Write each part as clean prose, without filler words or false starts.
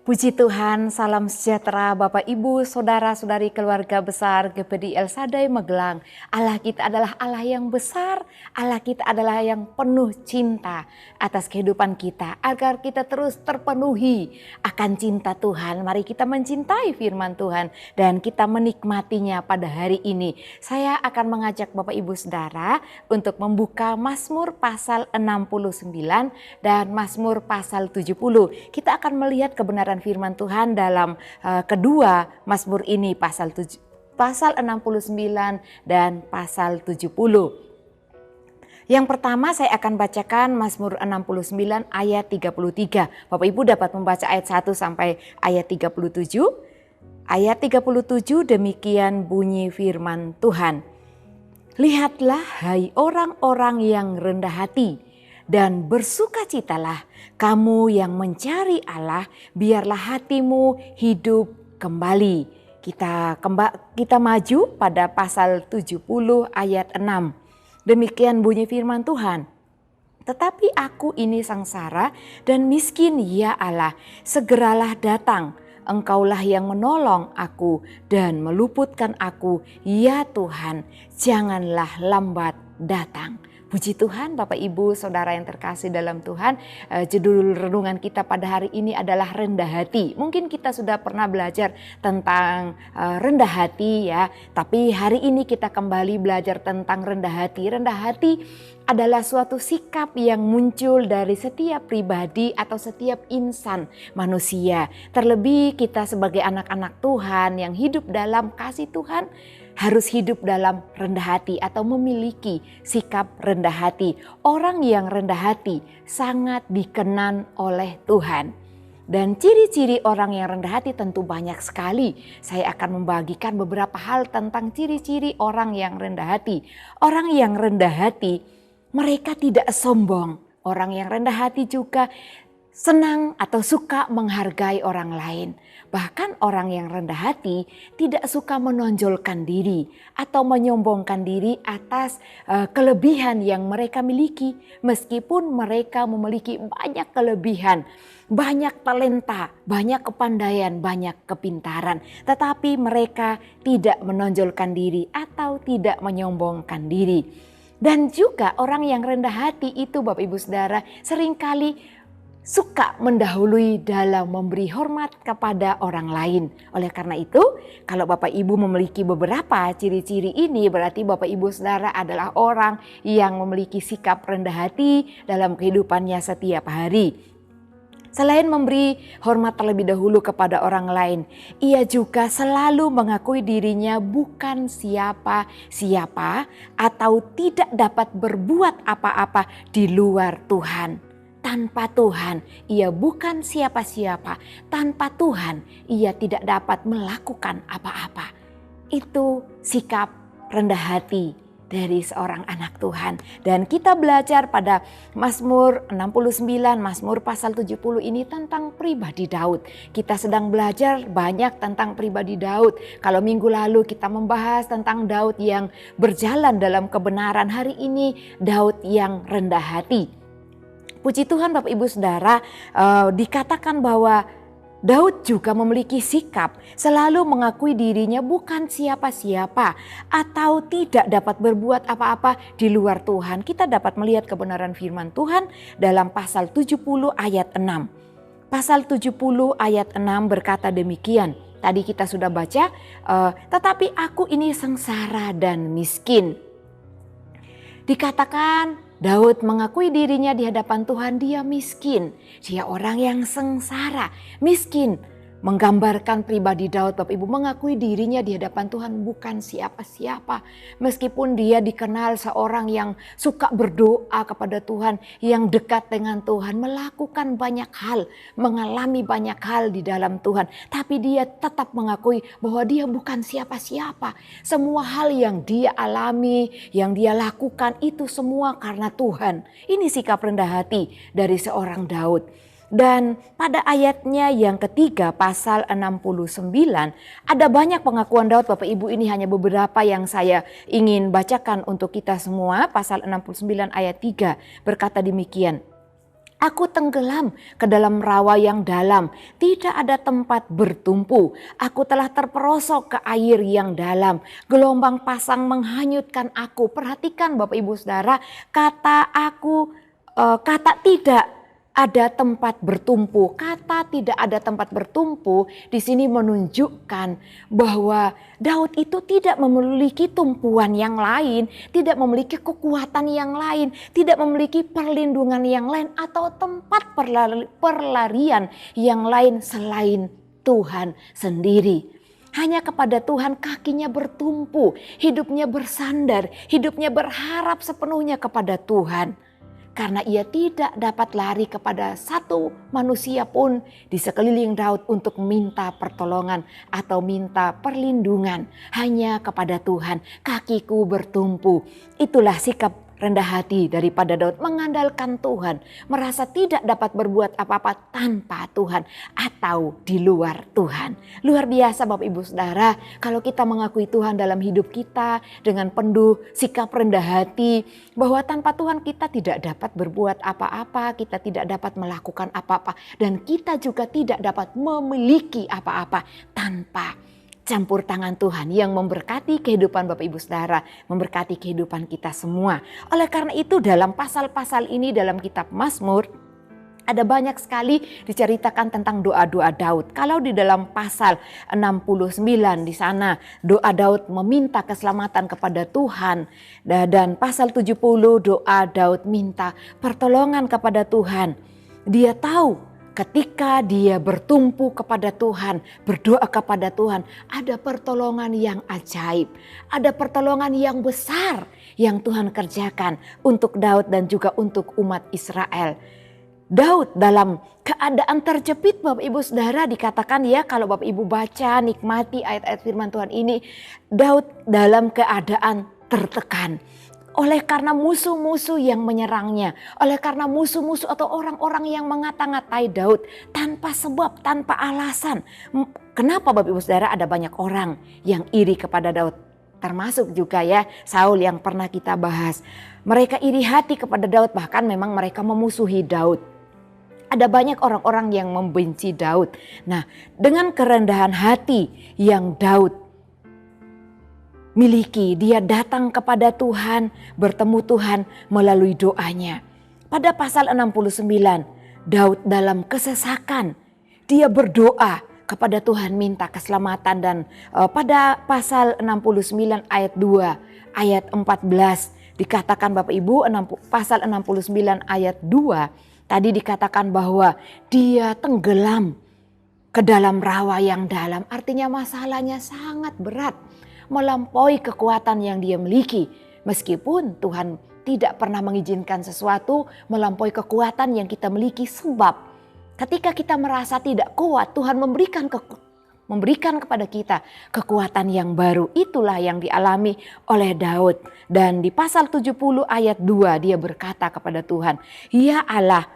Puji Tuhan, salam sejahtera Bapak Ibu, Saudara-saudari keluarga besar GPD El Shaddai Magelang. Allah kita adalah Allah yang besar, Allah kita adalah yang penuh cinta atas kehidupan kita. Agar kita terus terpenuhi akan cinta Tuhan, mari kita mencintai firman Tuhan dan kita menikmatinya pada hari ini. Saya akan mengajak Bapak Ibu Saudara untuk membuka Mazmur pasal 69 dan Mazmur pasal 70. Kita akan melihat kebenaran firman Tuhan dalam kedua Mazmur ini, pasal 69 dan pasal 70. Yang pertama saya akan bacakan Mazmur 69 ayat 33. Bapak Ibu dapat membaca ayat 1 sampai ayat 37. Ayat 37 demikian bunyi firman Tuhan. Lihatlah hai orang-orang yang rendah hati, dan bersukacitalah kamu yang mencari Allah, biarlah hatimu hidup kembali. Kita maju pada pasal 70 ayat 6. Demikian bunyi firman Tuhan. Tetapi aku ini sengsara dan miskin ya Allah, segeralah datang. Engkaulah yang menolong aku dan meluputkan aku, ya Tuhan, janganlah lambat datang. Puji Tuhan, Bapak Ibu Saudara yang terkasih dalam Tuhan. Judul renungan kita pada hari ini adalah rendah hati. Mungkin kita sudah pernah belajar tentang rendah hati ya, tapi hari ini kita kembali belajar tentang rendah hati. Rendah hati adalah suatu sikap yang muncul dari setiap pribadi atau setiap insan manusia. Terlebih kita sebagai anak-anak Tuhan yang hidup dalam kasih Tuhan, harus hidup dalam rendah hati atau memiliki sikap rendah hati. Orang yang rendah hati sangat dikenan oleh Tuhan. Dan ciri-ciri orang yang rendah hati tentu banyak sekali. Saya akan membagikan beberapa hal tentang ciri-ciri orang yang rendah hati. Orang yang rendah hati, mereka tidak sombong. Orang yang rendah hati juga senang atau suka menghargai orang lain. Bahkan orang yang rendah hati tidak suka menonjolkan diri atau menyombongkan diri atas kelebihan yang mereka miliki. Meskipun mereka memiliki banyak kelebihan, banyak talenta, banyak kepandaian, banyak kepintaran. Tetapi mereka tidak menonjolkan diri atau tidak menyombongkan diri. Dan juga orang yang rendah hati itu Bapak Ibu Saudara seringkali suka mendahului dalam memberi hormat kepada orang lain. Oleh karena itu, kalau Bapak Ibu memiliki beberapa ciri-ciri ini, berarti Bapak Ibu Saudara adalah orang yang memiliki sikap rendah hati dalam kehidupannya setiap hari. Selain memberi hormat terlebih dahulu kepada orang lain, ia juga selalu mengakui dirinya bukan siapa-siapa atau tidak dapat berbuat apa-apa di luar Tuhan. Tanpa Tuhan, ia bukan siapa-siapa. Tanpa Tuhan, ia tidak dapat melakukan apa-apa. Itu sikap rendah hati dari seorang anak Tuhan. Dan kita belajar pada Mazmur 69, Mazmur pasal 70 ini tentang pribadi Daud. Kita sedang belajar banyak tentang pribadi Daud. Kalau minggu lalu kita membahas tentang Daud yang berjalan dalam kebenaran, hari ini Daud yang rendah hati. Puji Tuhan Bapak Ibu Saudara, dikatakan bahwa Daud juga memiliki sikap selalu mengakui dirinya bukan siapa-siapa atau tidak dapat berbuat apa-apa di luar Tuhan. Kita dapat melihat kebenaran firman Tuhan dalam pasal 70 ayat 6. Pasal 70 ayat 6 berkata demikian. Tadi kita sudah baca, tetapi aku ini sengsara dan miskin. Dikatakan Daud mengakui dirinya di hadapan Tuhan, dia miskin. Dia orang yang sengsara, miskin. Menggambarkan pribadi Daud, Bapak Ibu, mengakui dirinya di hadapan Tuhan bukan siapa-siapa. Meskipun dia dikenal seorang yang suka berdoa kepada Tuhan, yang dekat dengan Tuhan, melakukan banyak hal, mengalami banyak hal di dalam Tuhan. Tapi dia tetap mengakui bahwa dia bukan siapa-siapa. Semua hal yang dia alami, yang dia lakukan itu semua karena Tuhan. Ini sikap rendah hati dari seorang Daud. Dan pada ayatnya yang ketiga pasal 69 ada banyak pengakuan Daud. Bapak Ibu, ini hanya beberapa yang saya ingin bacakan untuk kita semua. Pasal 69 ayat 3 berkata demikian. Aku tenggelam ke dalam rawa yang dalam, tidak ada tempat bertumpu. Aku telah terperosok ke air yang dalam, gelombang pasang menghanyutkan aku. Perhatikan Bapak Ibu Saudara, kata tidak ada tempat bertumpu. Kata tidak ada tempat bertumpu di sini menunjukkan bahwa Daud itu tidak memiliki tumpuan yang lain, tidak memiliki kekuatan yang lain, tidak memiliki perlindungan yang lain atau tempat perlarian yang lain selain Tuhan sendiri. Hanya kepada Tuhan kakinya bertumpu, hidupnya bersandar, hidupnya berharap sepenuhnya kepada Tuhan. Karena ia tidak dapat lari kepada satu manusia pun di sekeliling Daud untuk minta pertolongan atau minta perlindungan. Hanya kepada Tuhan kakiku bertumpu. Itulah sikap rendah hati daripada Daud, mengandalkan Tuhan, merasa tidak dapat berbuat apa-apa tanpa Tuhan atau di luar Tuhan. Luar biasa Bapak Ibu Saudara, kalau kita mengakui Tuhan dalam hidup kita dengan penuh sikap rendah hati, bahwa tanpa Tuhan kita tidak dapat berbuat apa-apa, kita tidak dapat melakukan apa-apa, dan kita juga tidak dapat memiliki apa-apa tanpa campur tangan Tuhan yang memberkati kehidupan Bapak Ibu Saudara, memberkati kehidupan kita semua. Oleh karena itu dalam pasal-pasal ini dalam kitab Mazmur ada banyak sekali diceritakan tentang doa-doa Daud. Kalau di dalam pasal 69 di sana doa Daud meminta keselamatan kepada Tuhan, dan pasal 70 doa Daud minta pertolongan kepada Tuhan. Dia tahu ketika dia bertumpu kepada Tuhan, berdoa kepada Tuhan, ada pertolongan yang ajaib, ada pertolongan yang besar yang Tuhan kerjakan untuk Daud dan juga untuk umat Israel. Daud dalam keadaan terjepit Bapak Ibu Saudara, dikatakan ya, kalau Bapak Ibu baca nikmati ayat-ayat firman Tuhan ini, Daud dalam keadaan tertekan. Oleh karena musuh-musuh yang menyerangnya, oleh karena musuh-musuh atau orang-orang yang mengata-ngatai Daud tanpa sebab, tanpa alasan. Kenapa Bapak Ibu Saudara ada banyak orang yang iri kepada Daud? Termasuk juga ya Saul yang pernah kita bahas. Mereka iri hati kepada Daud, bahkan memang mereka memusuhi Daud. Ada banyak orang-orang yang membenci Daud. Nah, dengan kerendahan hati yang Daud miliki, dia datang kepada Tuhan, bertemu Tuhan melalui doanya. Pada pasal 69, Daud dalam kesesakan, dia berdoa kepada Tuhan minta keselamatan, dan pada pasal 69 ayat 2, ayat 14 dikatakan Bapak Ibu, pasal 69 ayat 2 tadi dikatakan bahwa dia tenggelam ke dalam rawa yang dalam, artinya masalahnya sangat berat, melampaui kekuatan yang dia miliki. Meskipun Tuhan tidak pernah mengizinkan sesuatu melampaui kekuatan yang kita miliki, sebab ketika kita merasa tidak kuat, Tuhan memberikan kepada kita kekuatan yang baru. Itulah yang dialami oleh Daud. Dan di pasal 70 ayat 2 dia berkata kepada Tuhan, "Ya Allah,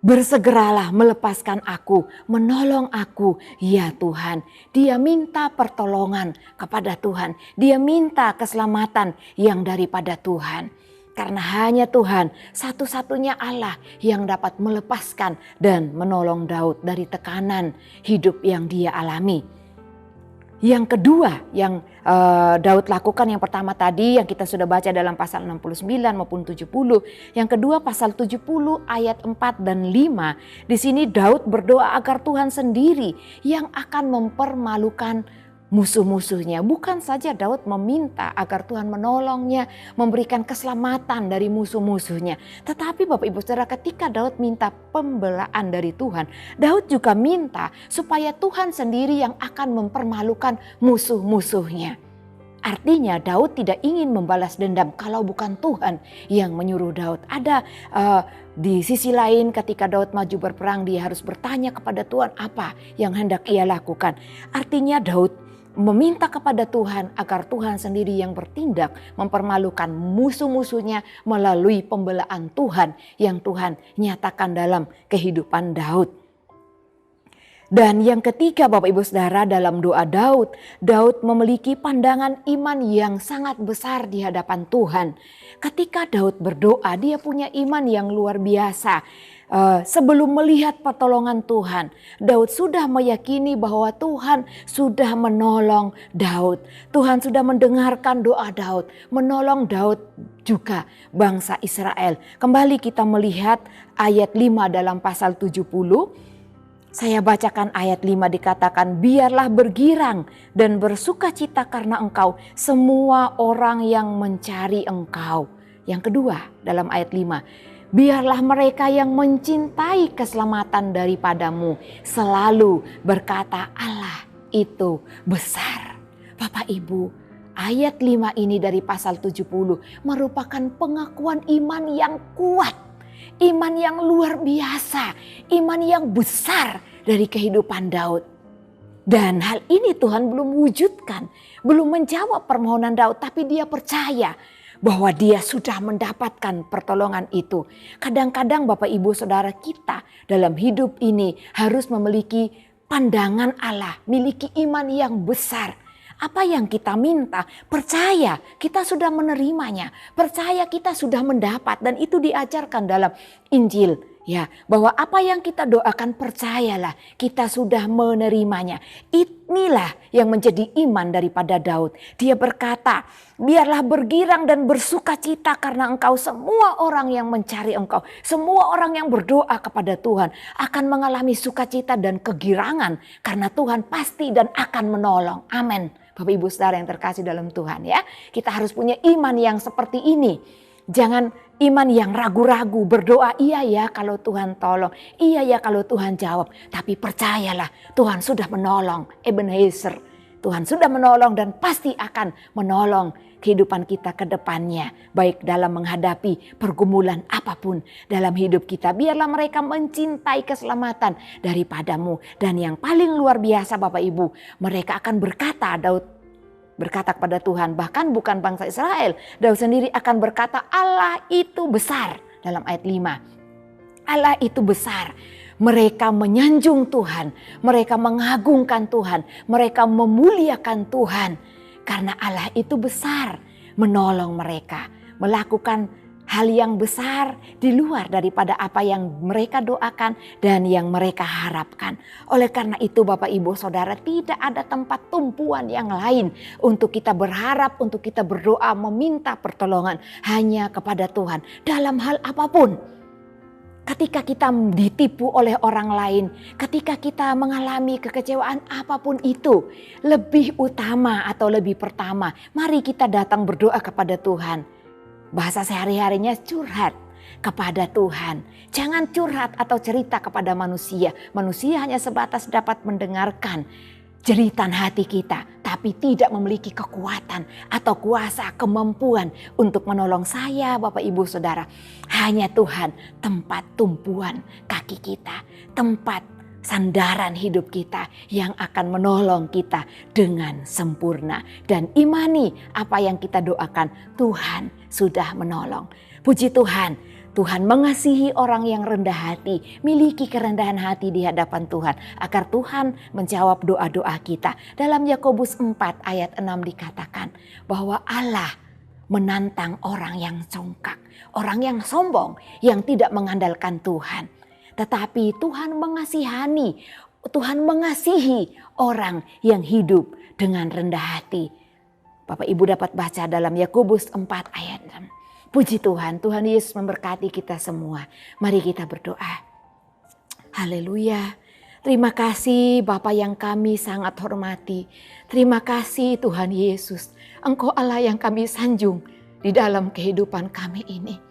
bersegeralah melepaskan aku, menolong aku, ya Tuhan." Dia minta pertolongan kepada Tuhan. Dia minta keselamatan yang daripada Tuhan. Karena hanya Tuhan satu-satunya Allah yang dapat melepaskan dan menolong Daud dari tekanan hidup yang dia alami. Yang kedua yang Daud lakukan, yang pertama tadi yang kita sudah baca dalam pasal 69 maupun 70. Yang kedua pasal 70 ayat 4 dan 5. Di sini Daud berdoa agar Tuhan sendiri yang akan mempermalukan musuh-musuhnya. Bukan saja Daud meminta agar Tuhan menolongnya, memberikan keselamatan dari musuh-musuhnya. Tetapi Bapak Ibu Saudara, ketika Daud minta pembelaan dari Tuhan, Daud juga minta supaya Tuhan sendiri yang akan mempermalukan musuh-musuhnya. Artinya Daud tidak ingin membalas dendam kalau bukan Tuhan yang menyuruh Daud. Ada di sisi lain ketika Daud maju berperang, dia harus bertanya kepada Tuhan apa yang hendak ia lakukan. Artinya Daud meminta kepada Tuhan agar Tuhan sendiri yang bertindak mempermalukan musuh-musuhnya melalui pembelaan Tuhan yang Tuhan nyatakan dalam kehidupan Daud. Dan yang ketiga Bapak Ibu Saudara, dalam doa Daud, Daud memiliki pandangan iman yang sangat besar di hadapan Tuhan. Ketika Daud berdoa, dia punya iman yang luar biasa. Sebelum melihat pertolongan Tuhan, Daud sudah meyakini bahwa Tuhan sudah menolong Daud. Tuhan sudah mendengarkan doa Daud, menolong Daud juga bangsa Israel. Kembali kita melihat ayat 5 dalam pasal 70. Saya bacakan ayat 5, dikatakan, biarlah bergirang dan bersukacita karena engkau semua orang yang mencari engkau. Yang kedua dalam ayat 5, biarlah mereka yang mencintai keselamatan daripadamu selalu berkata Allah itu besar. Bapak Ibu, ayat 5 ini dari pasal 70 merupakan pengakuan iman yang kuat. Iman yang luar biasa, iman yang besar dari kehidupan Daud. Dan hal ini Tuhan belum wujudkan, belum menjawab permohonan Daud, tapi dia percaya bahwa dia sudah mendapatkan pertolongan itu. Kadang-kadang Bapak Ibu Saudara, kita dalam hidup ini harus memiliki pandangan Allah, miliki iman yang besar. Apa yang kita minta, percaya kita sudah menerimanya, percaya kita sudah mendapat, dan itu diajarkan dalam Injil. Ya, bahwa apa yang kita doakan, percayalah kita sudah menerimanya. Inilah yang menjadi iman daripada Daud. Dia berkata, biarlah bergirang dan bersukacita karena engkau semua orang yang mencari engkau. Semua orang yang berdoa kepada Tuhan akan mengalami sukacita dan kegirangan karena Tuhan pasti dan akan menolong. Amin. Bapak Ibu Saudara yang terkasih dalam Tuhan ya. Kita harus punya iman yang seperti ini. Jangan iman yang ragu-ragu, berdoa iya ya kalau Tuhan tolong, iya ya kalau Tuhan jawab. Tapi percayalah Tuhan sudah menolong, Ebenezer. Tuhan sudah menolong dan pasti akan menolong kehidupan kita ke depannya. Baik dalam menghadapi pergumulan apapun dalam hidup kita. Biarlah mereka mencintai keselamatan daripadamu. Dan yang paling luar biasa Bapak Ibu, mereka akan berkata, Daud berkata kepada Tuhan, bahkan bukan bangsa Israel, Daud sendiri akan berkata Allah itu besar. Dalam ayat 5, Allah itu besar. Mereka menyanjung Tuhan, mereka mengagungkan Tuhan, mereka memuliakan Tuhan. Karena Allah itu besar, menolong mereka, melakukan hal yang besar di luar daripada apa yang mereka doakan dan yang mereka harapkan. Oleh karena itu Bapak Ibu Saudara, tidak ada tempat tumpuan yang lain untuk kita berharap, untuk kita berdoa, meminta pertolongan hanya kepada Tuhan dalam hal apapun. Ketika kita ditipu oleh orang lain, ketika kita mengalami kekecewaan apapun itu, lebih utama atau lebih pertama, mari kita datang berdoa kepada Tuhan. Bahasa sehari-harinya curhat kepada Tuhan. Jangan curhat atau cerita kepada manusia. Manusia hanya sebatas dapat mendengarkan jeritan hati kita, tapi tidak memiliki kekuatan atau kuasa, kemampuan untuk menolong saya, Bapak Ibu Saudara. Hanya Tuhan tempat tumpuan kaki kita, tempat sandaran hidup kita yang akan menolong kita dengan sempurna. Dan imani apa yang kita doakan, Tuhan sudah menolong. Puji Tuhan, Tuhan mengasihi orang yang rendah hati, miliki kerendahan hati di hadapan Tuhan, agar Tuhan menjawab doa-doa kita. Dalam Yakobus 4 ayat 6 dikatakan bahwa Allah menantang orang yang congkak, orang yang sombong, yang tidak mengandalkan Tuhan. Tetapi Tuhan mengasihani, Tuhan mengasihi orang yang hidup dengan rendah hati. Bapak Ibu dapat baca dalam Yakobus 4 ayat 6. Puji Tuhan, Tuhan Yesus memberkati kita semua. Mari kita berdoa. Haleluya. Terima kasih Bapa yang kami sangat hormati. Terima kasih Tuhan Yesus. Engkau Allah yang kami sanjung di dalam kehidupan kami ini.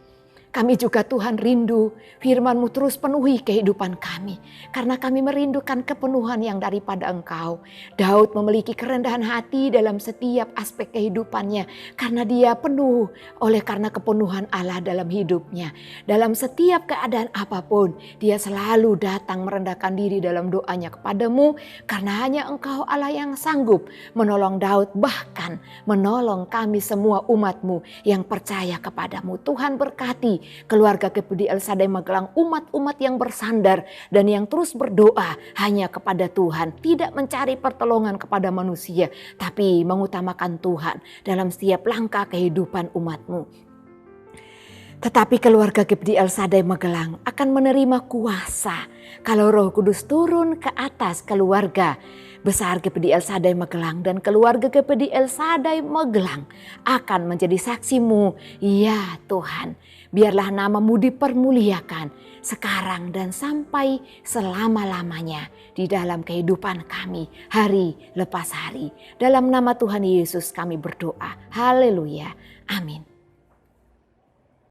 Kami juga Tuhan rindu firman-Mu terus penuhi kehidupan kami. Karena kami merindukan kepenuhan yang daripada Engkau. Daud memiliki kerendahan hati dalam setiap aspek kehidupannya. Karena dia penuh oleh karena kepenuhan Allah dalam hidupnya. Dalam setiap keadaan apapun, dia selalu datang merendahkan diri dalam doanya kepadamu. Karena hanya Engkau Allah yang sanggup menolong Daud, bahkan menolong kami semua umat-Mu yang percaya kepadamu. Tuhan berkati keluarga GPD El Shaddai Magelang, umat-umat yang bersandar dan yang terus berdoa hanya kepada Tuhan, tidak mencari pertolongan kepada manusia, tapi mengutamakan Tuhan dalam setiap langkah kehidupan umat-Mu. Tetapi keluarga GPD El Shaddai Magelang akan menerima kuasa kalau Roh Kudus turun ke atas keluarga besar GPD El Shaddai Magelang, dan keluarga GPD El Shaddai Magelang akan menjadi saksimu. Ya Tuhan, biarlah nama-Mu dipermuliakan sekarang dan sampai selama-lamanya di dalam kehidupan kami hari lepas hari. Dalam nama Tuhan Yesus kami berdoa. Haleluya. Amin.